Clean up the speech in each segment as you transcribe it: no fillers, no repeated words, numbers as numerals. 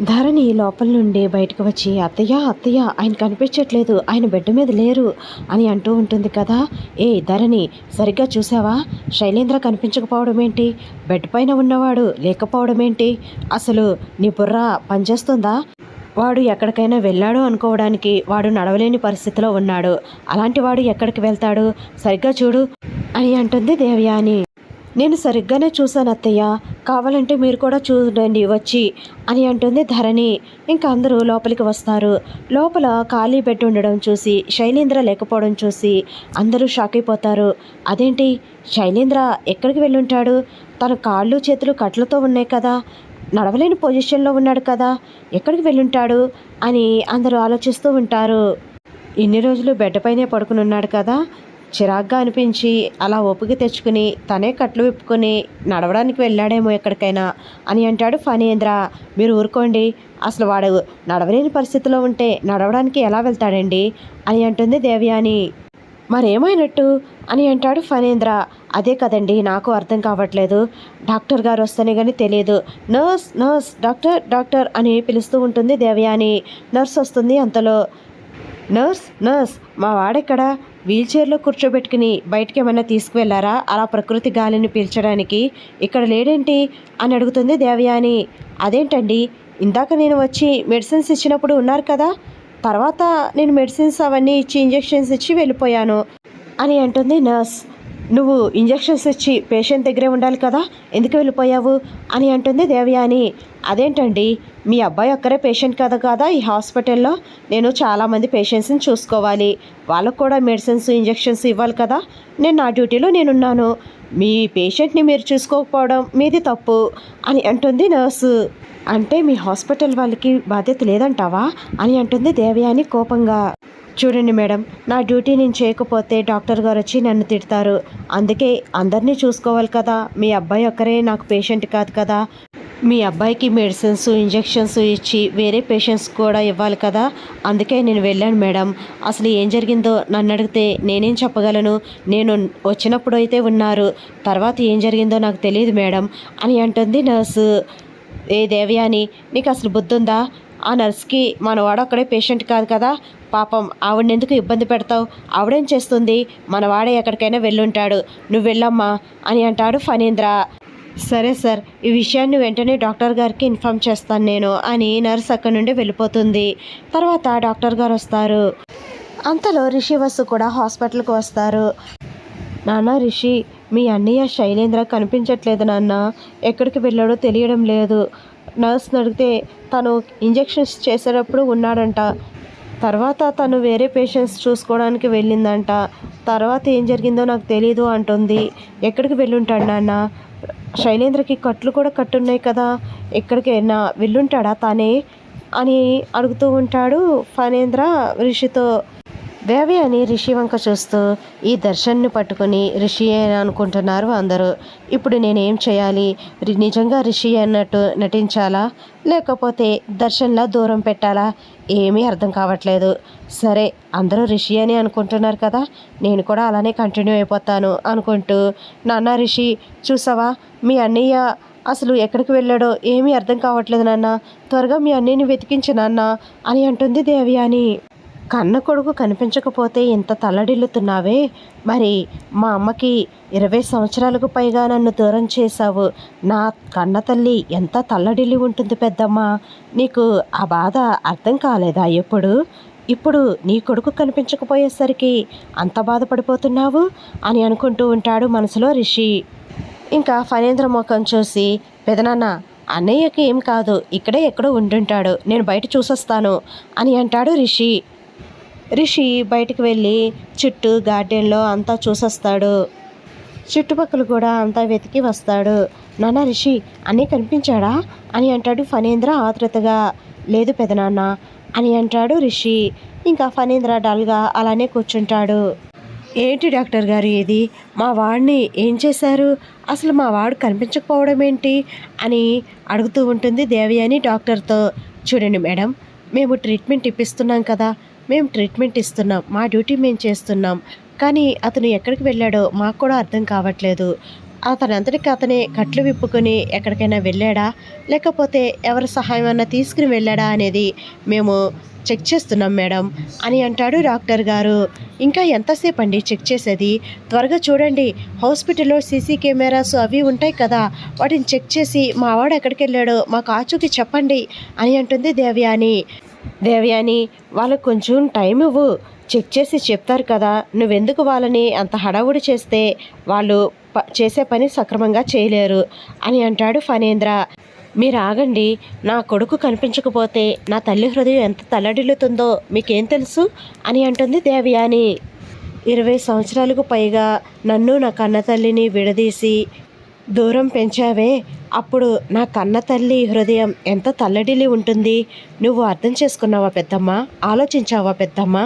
ధరణి లోపల నుండి బయటకు వచ్చి అత్తయ్య అత్తయ్య ఆయన కనిపించట్లేదు, ఆయన బెడ్ మీద లేరు అని అంటూ ఉంటుంది కదా. ఏ ధరణి, సరిగ్గా చూసావా? శైలేంద్ర కనిపించకపోవడం ఏంటి? బెడ్ పైన ఉన్నవాడు లేకపోవడం ఏంటి? అసలు నీ బుర్ర పనిచేస్తుందా? వాడు ఎక్కడికైనా వెళ్ళాడు అనుకోవడానికి వాడు నడవలేని పరిస్థితిలో ఉన్నాడు. అలాంటి వాడు ఎక్కడికి వెళ్తాడు? సరిగ్గా చూడు అని అంటుంది దేవయాని. నేను సరిగ్గానే చూశాను అత్తయ్య, కావాలంటే మీరు కూడా చూడండి వచ్చి అని అంటుంది ధరణి. ఇంకా అందరూ లోపలికి వస్తారు. లోపల ఖాళీ బెడ్ ఉండడం చూసి, శైలేంద్ర లేకపోవడం చూసి అందరూ షాక్ అయిపోతారు. అదేంటి, శైలేంద్ర ఎక్కడికి వెళ్ళుంటాడు? తన కాళ్ళు చేతులు కట్లతో ఉన్నాయి కదా, నడవలేని పొజిషన్లో ఉన్నాడు కదా, ఎక్కడికి వెళ్ళుంటాడు అని అందరూ ఆలోచిస్తూ ఉంటారు. ఇన్ని రోజులు బెడ్ పైనే పడుకుని ఉన్నాడు కదా, చిరాగ్గా అనిపించి అలా ఓపిక తెచ్చుకుని తనే కట్లు విప్పుకొని నడవడానికి వెళ్ళాడేమో ఎక్కడికైనా అని అంటాడు ఫణీంద్ర. మీరు ఊరుకోండి, అసలు వాడు నడవలేని పరిస్థితిలో ఉంటే నడవడానికి ఎలా వెళ్తాడండి అని అంటుంది దేవయాని. మరేమైనట్టు అని అంటాడు ఫణీంద్ర. అదే కదండి నాకు అర్థం కావట్లేదు, డాక్టర్ గారు వస్తేనే కానీ తెలియదు. నర్స్ నర్స్, డాక్టర్ డాక్టర్ అని పిలుస్తూ ఉంటుంది దేవయాని. నర్స్ వస్తుంది. అంతలో నర్స్ నర్స్, మా వాడెక్కడ? వీల్చైర్లో కూర్చోబెట్టుకుని బయటికి ఏమైనా తీసుకువెళ్ళారా అలా ప్రకృతి గాలిని పీల్చడానికి? ఇక్కడ లేడేంటి అని అడుగుతుంది దేవయాని. అదేంటండి, ఇందాక నేను వచ్చి మెడిసిన్స్ ఇచ్చినప్పుడు ఉన్నారు కదా, తర్వాత నేను మెడిసిన్స్ అవన్నీ ఇచ్చి ఇంజెక్షన్స్ ఇచ్చి వెళ్ళిపోయాను అని అంటుంది నర్స్. నువ్వు ఇంజెక్షన్స్ ఇచ్చి పేషెంట్ దగ్గరే ఉండాలి కదా, ఎందుకు వెళ్ళిపోయావు అని అంటుంది దేవయాని. అదేంటండి, మీ అబ్బాయి ఒక్కరే పేషెంట్ కదా ఈ హాస్పిటల్లో, నేను చాలామంది పేషెంట్స్ని చూసుకోవాలి, వాళ్ళకు కూడా మెడిసిన్స్ ఇంజెక్షన్స్ ఇవ్వాలి కదా, నేను నా డ్యూటీలో నేనున్నాను, మీ పేషెంట్ని మీరు చూసుకోకపోవడం మీది తప్పు అని అంటుంది నర్సు. అంటే మీ హాస్పిటల్ వాళ్ళకి బాధ్యత లేదంటావా అని అంటుంది దేవయాని కోపంగా. చూడండి మేడం, నా డ్యూటీ నేను చేయకపోతే డాక్టర్ గారు వచ్చి నన్ను తిడతారు, అందుకే అందరినీ చూసుకోవాలి కదా, మీ అబ్బాయి ఒక్కరే నాకు పేషెంట్ కాదు కదా, మీ అబ్బాయికి మెడిసిన్స్ ఇంజెక్షన్స్ ఇచ్చి వేరే పేషెంట్స్ కూడా ఇవ్వాలి కదా, అందుకే నేను వెళ్ళాను మేడం. అసలు ఏం జరిగిందో నన్ను అడిగితే నేనేం చెప్పగలను, నేను వచ్చినప్పుడు అయితే ఉన్నారు, తర్వాత ఏం జరిగిందో నాకు తెలియదు మేడం అని అంటుంది నర్సు. ఏ దేవయాని, నీకు అసలు బుద్ధి ఉందా? ఆ నర్స్కి మనవాడు అక్కడే పేషెంట్ కాదు కదా, పాపం ఆవిడని ఎందుకు ఇబ్బంది పెడతావు, ఆవిడేం చేస్తుంది, మనవాడే ఎక్కడికైనా వెళ్ళుంటాడు, నువ్వు వెళ్ళమ్మా అని అంటాడు ఫణీంద్ర. సరే సార్, ఈ విషయాన్ని వెంటనే డాక్టర్ గారికి ఇన్ఫామ్ చేస్తాను నేను అని నర్స్ అక్కడి నుండి వెళ్ళిపోతుంది. తర్వాత డాక్టర్ గారు వస్తారు. అంతలో రిషి వసు కూడా హాస్పిటల్కి వస్తారు. నాన్న రిషి, మీ అన్నయ్య శైలేంద్ర కనిపించట్లేదు నాన్న, ఎక్కడికి వెళ్ళాడో తెలియడం లేదు. నర్స్ని అడిగితే తను ఇంజెక్షన్స్ చేసేటప్పుడు ఉన్నాడంట, తర్వాత తను వేరే పేషెంట్స్ చూసుకోవడానికి వెళ్ళిందంట, తర్వాత ఏం జరిగిందో నాకు తెలీదు అంటుంది. ఎక్కడికి వెళ్ళుంటాడు నాన్న? శైలేంద్రకి కట్లు కూడా కట్టున్నాయి కదా, ఎక్కడికైనా వెళ్ళుంటాడా తానే అని అడుగుతూ ఉంటాడు ఫణీంద్ర రిషితో. దేవయాని రిషి వంక చూస్తూ ఈ దర్శన్ని పట్టుకుని రిషి అని అనుకుంటున్నారు అందరూ. ఇప్పుడు నేనేం చేయాలి, నిజంగా రిషి అన్నట్టు నటించాలా, లేకపోతే దర్శన్లా దూరం పెట్టాలా, ఏమీ అర్థం కావట్లేదు. సరే, అందరూ రిషి అని అనుకుంటున్నారు కదా, నేను కూడా అలానే కంటిన్యూ అయిపోతాను అనుకుంటూ, నాన్న రిషి చూసావా, మీ అన్నయ్య అసలు ఎక్కడికి వెళ్ళాడో ఏమీ అర్థం కావట్లేదు నాన్న, త్వరగా మీ అన్నయ్యని వెతికించు నాన్న అని అంటుంది దేవయాని. కన్న కొడుకు కనిపించకపోతే ఎంత తల్లడిల్లుతున్నావే, మరి మా అమ్మకి 20 సంవత్సరాలకు పైగా నన్ను దూరం చేశావు, నా కన్న తల్లి ఎంత తల్లడిల్లి ఉంటుంది పెద్దమ్మ, నీకు ఆ బాధ అర్థం కాలేదా ఇప్పుడు నీ కొడుకు కనిపించకపోయేసరికి అంత బాధపడిపోతున్నావు అని అనుకుంటూ ఉంటాడు మనసులో రిషి. ఇంకా ఫణీంద్ర ముఖం చూసి, పెదనాన్న అన్నయ్యకి ఏం కాదు, ఇక్కడే ఎక్కడో ఉండుంటాడు, నేను బయట చూసొస్తాను అని అంటాడు రిషి. రిషి బయటికి వెళ్ళి చుట్టూ గార్డెన్లో అంతా చూసొస్తాడు. చుట్టుపక్కల కూడా అంతా వెతికి వస్తాడు. నాన్న రిషి, అన్నీ కనిపించాడా అని అంటాడు ఫణీంద్ర ఆతృతగా. లేదు పెదనాన్న అని అంటాడు రిషి. ఇంకా ఫణీంద్ర డల్గా అలానే కూర్చుంటాడు. ఏంటి డాక్టర్ గారు ఇది, మా వాడిని ఏం చేశారు, అసలు మా వాడు కనిపించకపోవడం ఏంటి అని అడుగుతూ ఉంటుంది దేవయాని డాక్టర్తో. చూడండి మేడం, మేము ట్రీట్మెంట్ ఇప్పిస్తున్నాం కదా, మేము ట్రీట్మెంట్ ఇస్తున్నాం, మా డ్యూటీ మేము చేస్తున్నాం, కానీ అతను ఎక్కడికి వెళ్ళాడో మాకు కూడా అర్థం కావట్లేదు. అతనంతటికి అతనే కట్లు విప్పుకొని ఎక్కడికైనా వెళ్ళాడా, లేకపోతే ఎవరి సహాయం అన్నా తీసుకుని వెళ్ళాడా అనేది మేము చెక్ చేస్తున్నాం మేడం అని అంటాడు డాక్టర్ గారు. ఇంకా ఎంతసేపు అండి చెక్ చేసేది? త్వరగా చూడండి, హాస్పిటల్లో సీసీ కెమెరాస్ అవి ఉంటాయి కదా, వాటిని చెక్ చేసి మా వాడు ఎక్కడికి వెళ్ళాడో మాకు ఆచూకీ చెప్పండి అని అంటుంది దేవయాని. దేవయాని, వాళ్ళకు కొంచెం టైం ఇవ్వు, చెక్ చేసి చెప్తారు కదా, నువ్వెందుకు వాళ్ళని అంత హడావుడి చేస్తే వాళ్ళు చేసే పని సక్రమంగా చేయలేరు అని అంటాడు ఫణేంద్ర. మీరు ఆగండి, నా కొడుకు కనిపించకపోతే నా తల్లి హృదయం ఎంత తల్లడిల్లుతుందో మీకేం తెలుసు అని అంటుంది దేవయాని. 20 సంవత్సరాలకు పైగా నన్ను నా కన్న తల్లిని విడదీసి దూరం పెంచావే, అప్పుడు నా కన్న తల్లి హృదయం ఎంత తల్లడిల్లి ఉంటుంది. నువ్వు అర్థం చేసుకున్నావా పెద్దమ్మ? ఆలోచించావా పెద్దమ్మ?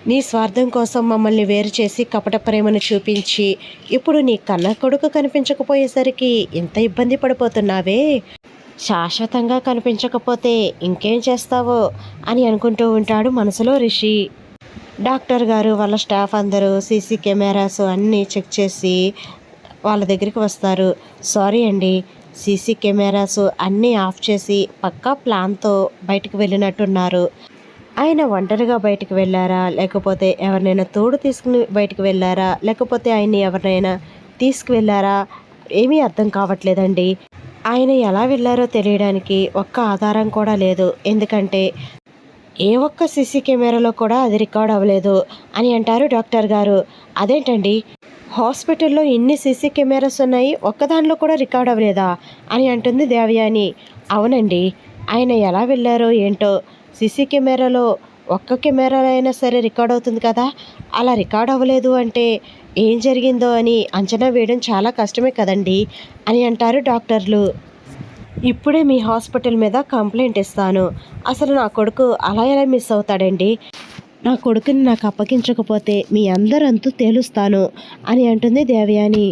నీ స్వార్థం కోసం మమ్మల్ని వేరు చేసి కపట ప్రేమను చూపించి ఇప్పుడు నీ కన్న కొడుకు కనిపించకపోయేసరికి ఎంత ఇబ్బంది పడిపోతున్నావే. శాశ్వతంగా కనిపించకపోతే ఇంకేం చేస్తావో అని అనుకుంటూ ఉంటాడు మనసులో రిషి. డాక్టర్ గారు వాళ్ళ స్టాఫ్ అందరూ సీసీ కెమెరాస్ అన్నీ చెక్ చేసి వాళ్ళ దగ్గరికి వస్తారు. సారీ అండి, సీసీ కెమెరాస్ అన్నీ ఆఫ్ చేసి పక్కా ప్లాన్తో బయటకు వెళ్ళినట్టున్నారు. ఆయన ఒంటరిగా బయటకు వెళ్ళారా, లేకపోతే ఎవరినైనా తోడు తీసుకుని బయటకు వెళ్ళారా, లేకపోతే ఆయన్ని ఎవరినైనా తీసుకువెళ్ళారా, ఏమీ అర్థం కావట్లేదండి. ఆయన ఎలా వెళ్ళారో తెలియడానికి ఒక్క ఆధారం కూడా లేదు. ఎందుకంటే ఏ ఒక్క సీసీ కెమెరాలో కూడా అది రికార్డ్ అవ్వలేదు అని అంటారు డాక్టర్ గారు. అదేంటండి, హాస్పిటల్లో ఇన్ని సీసీ కెమెరాస్ ఉన్నాయి, ఒక్కదానిలో కూడా రికార్డ్ అవ్వలేదా అని అంటుంది దేవయాని. అవునండి, ఆయన ఎలా వెళ్ళారో ఏంటో, సీసీ కెమెరాలో ఒక్క కెమెరాలో అయినా సరే రికార్డ్ అవుతుంది కదా, అలా రికార్డ్ అవ్వలేదు అంటే ఏం జరిగిందో అని అంచనా వేయడం చాలా కష్టమే కదండి అని అంటారు డాక్టర్లు. ఇప్పుడే మీ హాస్పిటల్ మీద కంప్లైంట్ ఇస్తాను. అసలు నా కొడుకు అలా ఎలా మిస్ అవుతాడండి? నా కొడుకుని నాకు అప్పగించకపోతే మీ అందరంతూ తేలుస్తాను అని అంటుంది దేవయాని.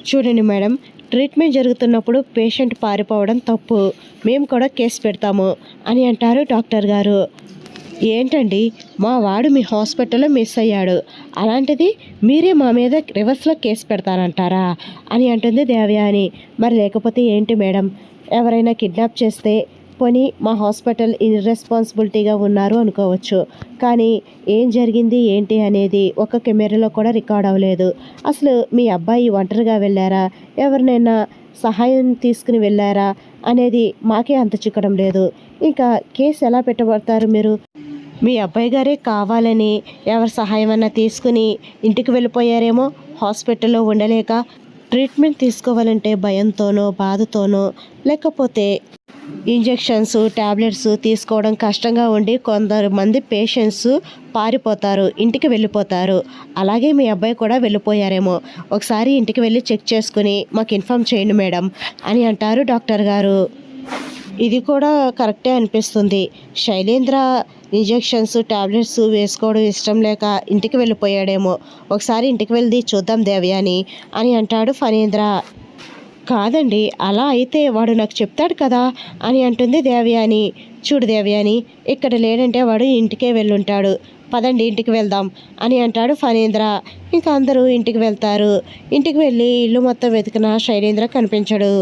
చూడండి మేడం, ట్రీట్మెంట్ జరుగుతున్నప్పుడు పేషెంట్ పారిపోవడం తప్పు, మేము కూడా కేసు పెడతాము అని అంటారు డాక్టర్ గారు. ఏంటండి, మా వాడు మీ హాస్పిటల్లో మిస్ అయ్యాడు, అలాంటిది మీరే మా మీద రివర్స్లో కేసు పెడతారంటారా అని అంటుంది దేవయాని. మరి లేకపోతే ఏంటి మేడం, ఎవరైనా కిడ్నాప్ చేస్తే పోనీ మా హాస్పిటల్ ఇర్రెస్పాన్సిబిలిటీగా ఉన్నారు అనుకోవచ్చు, కానీ ఏం జరిగింది ఏంటి అనేది ఒక కెమెరాలో కూడా రికార్డ్ అవ్వలేదు. అసలు మీ అబ్బాయి ఒంటరిగా వెళ్ళారా, ఎవరినైనా సహాయం తీసుకుని వెళ్ళారా అనేది మాకే అంత చిక్కడం లేదు. ఇంకా కేసు ఎలా పెట్టబడతారు మీరు? మీ అబ్బాయి గారే కావాలని ఎవరి సహాయం అన్నా తీసుకుని ఇంటికి వెళ్ళిపోయారేమో, హాస్పిటల్లో ఉండలేక ట్రీట్మెంట్ తీసుకోవాలంటే భయంతోనో బాధతోనో, లేకపోతే ఇంజెక్షన్స్ ట్యాబ్లెట్స్ తీసుకోవడం కష్టంగా ఉండి కొందరు పేషెంట్స్ పారిపోతారు, ఇంటికి వెళ్ళిపోతారు. అలాగే మీ అబ్బాయి కూడా వెళ్ళిపోయారేమో, ఒకసారి ఇంటికి వెళ్ళి చెక్ చేసుకుని మాకు ఇన్ఫామ్ చేయండి మేడం అని అంటారు డాక్టర్ గారు. ఇది కూడా కరెక్టే అనిపిస్తుంది. శైలేంద్ర ఇంజెక్షన్స్ ట్యాబ్లెట్స్ వేసుకోవడం ఇష్టం లేక ఇంటికి వెళ్ళిపోయాడేమో, ఒకసారి ఇంటికి వెళ్ళి చూద్దాం దేవయాని అని అంటాడు ఫణేంద్ర. కాదండి, అలా అయితే వాడు నాకు చెప్తాడు కదా అని అంటుంది దేవయాని. చూడు దేవయాని, ఇక్కడ లేడంటే వాడు ఇంటికే వెళ్ళుంటాడు, పదండి ఇంటికి వెళ్దాం అని అంటాడు ఫణేంద్ర. ఇంకా అందరూ ఇంటికి వెళ్తారు. ఇంటికి వెళ్ళి ఇల్లు మొత్తం వెతికినా శైలేంద్ర కనిపించడు.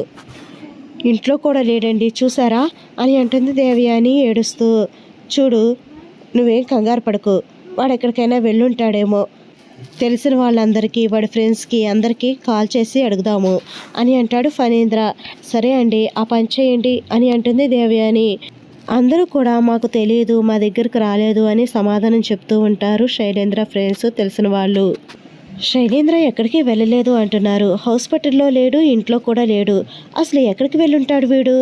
ఇంట్లో కూడా లేడండి చూసారా అని అంటుంది దేవయాని ఏడుస్తూ. చూడు, నువ్వేం కంగారు పడకు, వాడు ఎక్కడికైనా వెళ్ళుంటాడేమో, తెలిసిన వాళ్ళందరికీ వాడి ఫ్రెండ్స్కి అందరికీ కాల్ చేసి అడుగుదాము అని అంటాడు ఫణేంద్ర. సరే అండి, ఆ పని చేయండి అని అంటుంది దేవయాని. అందరూ కూడా మాకు తెలియదు, మా దగ్గరకు రాలేదు అని సమాధానం చెప్తూ ఉంటారు శైలేంద్ర ఫ్రెండ్స్, తెలిసిన వాళ్ళు. శైలేంద్ర ఎక్కడికి వెళ్ళలేదు అంటున్నారు, హాస్పిటల్లో లేడు, ఇంట్లో కూడా లేడు, అసలు ఎక్కడికి వెళ్ళుంటాడు వీడు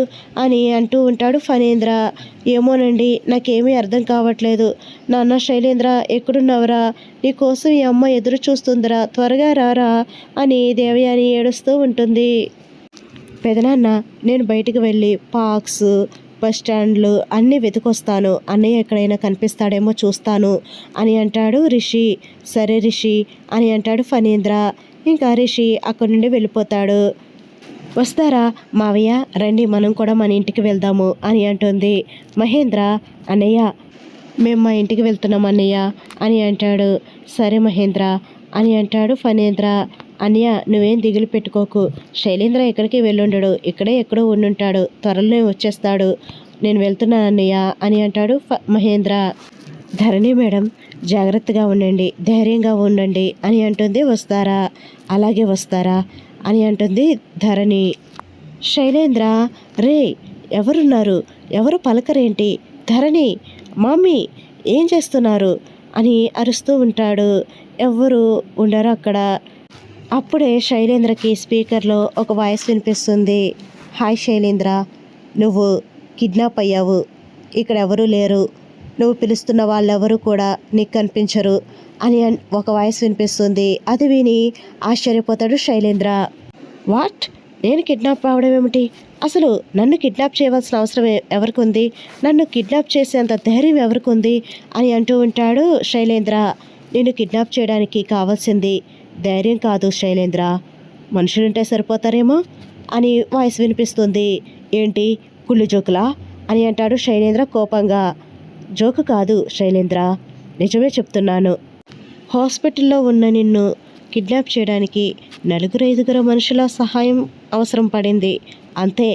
అని అంటూ ఉంటాడు ఫణేంద్ర. ఏమోనండి, నాకేమీ అర్థం కావట్లేదు. నాన్న శైలేంద్ర ఎక్కడున్నావురా, నీకోసం ఈ అమ్మ ఎదురు చూస్తుందిరా, త్వరగా రారా అని దేవయాని ఏడుస్తూ ఉంటుంది. పెదనాన్న, నేను బయటికి వెళ్ళి పార్క్స్ బస్ స్టాండ్లు అన్నీ వెతికొస్తాను, అన్నయ్య ఎక్కడైనా కనిపిస్తాడేమో చూస్తాను అని అంటాడు రిషి. సరే రిషి అని అంటాడు ఫణేంద్ర. ఇంకా రిషి అక్కడి నుండి వెళ్ళిపోతాడు. వస్తారా మావయ్య, రండి మనం కూడా మన ఇంటికి వెళ్దాము అని అంటుంది మహేంద్ర. అన్నయ్య, మేము మా ఇంటికి వెళ్తున్నాం అన్నయ్య అని అంటాడు. సరే మహేంద్ర అని అంటాడు ఫణేంద్ర. అన్నయ్య నువ్వేం దిగులు పెట్టుకోకు, శైలేంద్ర ఎక్కడికి వెళ్ళుండడు, ఇక్కడే ఎక్కడో ఉండుంటాడు, త్వరలోనే వచ్చేస్తాడు, నేను వెళ్తున్నాను అన్నయ్య అని అంటాడు మహేంద్ర. ధరణి మేడం జాగ్రత్తగా ఉండండి, ధైర్యంగా ఉండండి అని అంటుంది వస్తారా. అలాగే వస్తారా అని అంటుంది ధరణి. శైలేంద్ర రే ఎవరున్నారు, ఎవరు పలకరేంటి, ధరణి మమ్మీ ఏం చేస్తున్నారు అని అరుస్తూ ఉంటాడు. ఎవ్వరు ఉండరు అక్కడ. అప్పుడే శైలేంద్రకి స్పీకర్లో ఒక వాయిస్ వినిపిస్తుంది. హాయ్ శైలేంద్ర, నువ్వు కిడ్నాప్ అయ్యావు, ఇక్కడ ఎవరూ లేరు, నువ్వు పిలుస్తున్న వాళ్ళెవరూ కూడా నీకు కనిపించరు అని ఒక వాయిస్ వినిపిస్తుంది. అది విని ఆశ్చర్యపోతాడు శైలేంద్ర. వాట్, నేను కిడ్నాప్ అవడం ఏమిటి, అసలు నన్ను కిడ్నాప్ చేయవలసిన అవసరం ఎవరికి ఉంది, నన్ను కిడ్నాప్ చేసేంత ధైర్యం ఎవరికి ఉంది అని అంటూ ఉంటాడు శైలేంద్ర. నేను కిడ్నాప్ చేయడానికి కావాల్సింది ధైర్యం కాదు శైలేంద్ర, మనుషులుంటే సరిపోతారేమో అని వాయిస్ వినిపిస్తుంది. ఏంటి కుళ్ళు జోకులా అని అంటాడు శైలేంద్ర కోపంగా. జోకు కాదు శైలేంద్ర, నిజమే చెప్తున్నాను. హాస్పిటల్లో ఉన్న నిన్ను కిడ్నాప్ చేయడానికి 4-5 మనుషుల సహాయం అవసరం పడింది అంతే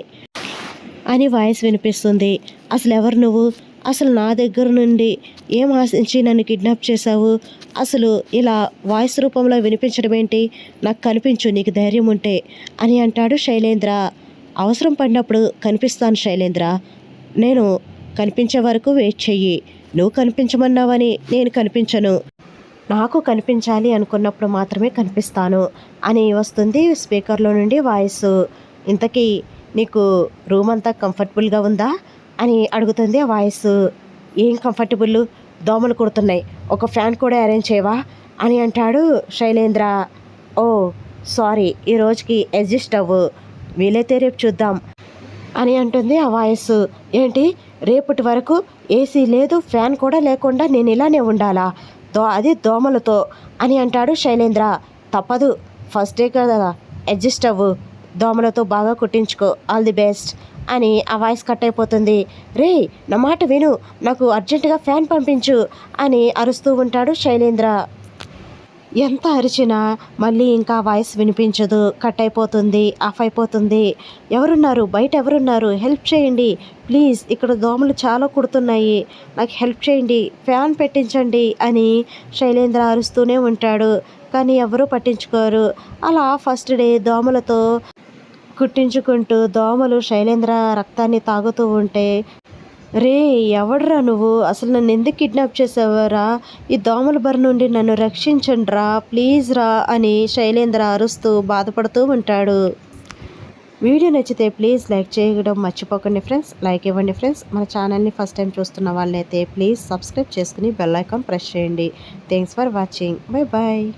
అని వాయిస్ వినిపిస్తుంది. అసలు ఎవరు నువ్వు, అసలు నా దగ్గర నుండి ఏం ఆశించి నన్ను కిడ్నాప్ చేశావు, అసలు ఇలా వాయిస్ రూపంలో వినిపించడం ఏంటి, నాకు కనిపించు నీకు ధైర్యం ఉంటే అని అంటాడు శైలేంద్ర. అవసరం పడినప్పుడు కనిపిస్తాను శైలేంద్ర, నేను కనిపించే వరకు వెయిట్ చెయ్యి, నువ్వు కనిపించమన్నావని నేను కనిపించను, నాకు కనిపించాలి అనుకున్నప్పుడు మాత్రమే కనిపిస్తాను అని వస్తుంది స్పీకర్లో నుండి వాయిస్. ఇంతకీ నీకు రూమ్ అంతా కంఫర్టబుల్గా ఉందా అని అడుగుతుంది ఆ వాయిస్. ఏం కంఫర్టబుల్, దోమలు కుడుతున్నాయి, ఒక ఫ్యాన్ కూడా అరేంజ్ చేయవా అని అంటాడు శైలేంద్ర. ఓ సారీ, ఈ రోజుకి అడ్జస్ట్ అవ్వు, వీలైతే రేపు చూద్దాం అని అంటుంది ఆ వాయిస్. ఏంటి రేపటి వరకు ఏసీ లేదు, ఫ్యాన్ కూడా లేకుండా నేను ఇలానే ఉండాలా, అది దోమలతో అని అంటాడు శైలేంద్ర. తప్పదు, ఫస్ట్ డే కదా, అడ్జస్ట్ అవ్వు, దోమలతో బాగా కుట్టించుకో, ఆల్ ది బెస్ట్ అని ఆ వాయిస్ కట్ అయిపోతుంది. రే నా మాట విను, నాకు అర్జెంటుగా ఫ్యాన్ పంపించు అని అరుస్తూ ఉంటాడు శైలేంద్ర. ఎంత అరిచినా మళ్ళీ ఇంకా వాయిస్ వినిపించదు, కట్ అయిపోతుంది, ఆఫ్ అయిపోతుంది. ఎవరున్నారు బయట, ఎవరున్నారు, హెల్ప్ చేయండి ప్లీజ్, ఇక్కడ దోమలు చాలా కుడుతున్నాయి, నాకు హెల్ప్ చేయండి, ఫ్యాన్ పెట్టించండి అని శైలేంద్ర అరుస్తూనే ఉంటాడు. కానీ ఎవరూ పట్టించుకోరు. అలా ఫస్ట్ డే దోమలతో కుట్టించుకుంటూ దోమలు శైలేంద్ర రక్తాన్ని తాగుతూ ఉంటే, రే ఎవడ్రా నువ్వు, అసలు నన్ను ఎందుకు కిడ్నాప్ చేసావరా, ఈ దోమల బారి నుండి నన్ను రక్షించండి రా ప్లీజ్ రా అని శైలేంద్ర అరుస్తూ బాధపడుతూ ఉంటాడు. వీడియో నచ్చితే ప్లీజ్ లైక్ చేయడం మర్చిపోకండి ఫ్రెండ్స్, లైక్ ఇవ్వండి ఫ్రెండ్స్. మన ఛానల్ని ఫస్ట్ టైం చూస్తున్న వాళ్ళైతే ప్లీజ్ సబ్స్క్రైబ్ చేసుకుని బెల్ ఐకాన్ ప్రెస్ చేయండి. Thanks for watching, bye bye.